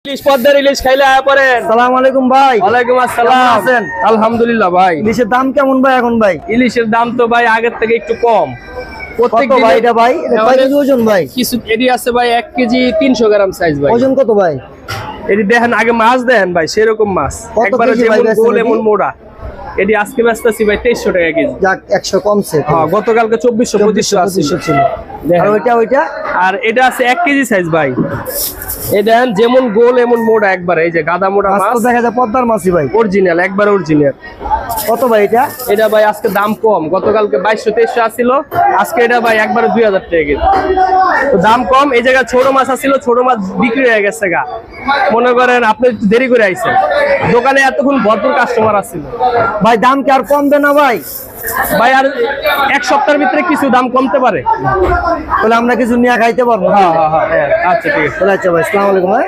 ইলিশ পদ্মার ইলিশ খাইলে আয়া পড়েন। আসসালামু আলাইকুম ভাই। ওয়ালাইকুম আসসালাম। কেমন আছেন? আলহামদুলিল্লাহ ভাই। ইলিশের দাম কেমন ভাই এখন ভাই? ইলিশের দাম তো ভাই আগের থেকে একটু কম। প্রত্যেক কত ভাই দিনে এটা ভাই? এটা কয় কেজি ওজন ভাই? কিছু এডি আছে ভাই 1 কেজি 300 গ্রাম সাইজ ভাই। ওজন কত ভাই? এডি দেখেন আগে মাছ দেখেন ভাই, সেরকম মাছ কত একবারে কেজি ভাই যেমন বেচছেন গোল এটি? এমন মোড়া। এডি আজকে বেচতেছি ভাই 2300 টাকা কেজি। যাক 100 কমছে। হ্যাঁ, গতকালকে 2400 2500 আছে। 2500 ছিল। দেখেন। আর ওইটা আর এটা আছে 1 কেজি সাইজ ভাই। এই দেখেন যেমন গোল এমন মোড়া একবারে, এই যে গাদা মোড়া মাছ তো মাছ দেখা যায় পদ্মার মাছই ভাই। অরিজিনাল, একবার অরিজিনাল। কত ভাই এটা? এটা ভাই আজকে দাম কম, গতকালকে 2200 আসছিল, আজকে এটা ভাই একবারে 2000 টাকা কেজি। তো দাম কম। এই জায়গায় ছোট মাছ আসছিল, ছোট মাছ বিক্রি হয়ে গেছে গা। মনে করেন আপনি একটু দেরি করে আইছেন, দোকানে এতক্ষণ ভরপুর কাস্টমার আসছিল। ভাই দাম কি আর কমবে না ভাই? ভাই আর এক সপ্তাহের ভিতরে কিছু দাম কমতে পারে। তাহলে আমরা কিছু নিয়ে খাইতে পারবো? হ্যাঁ, আচ্ছা ঠিক আছে। তাহলে আচ্ছা ভাই, আসসালামু আলাইকুম ভাই।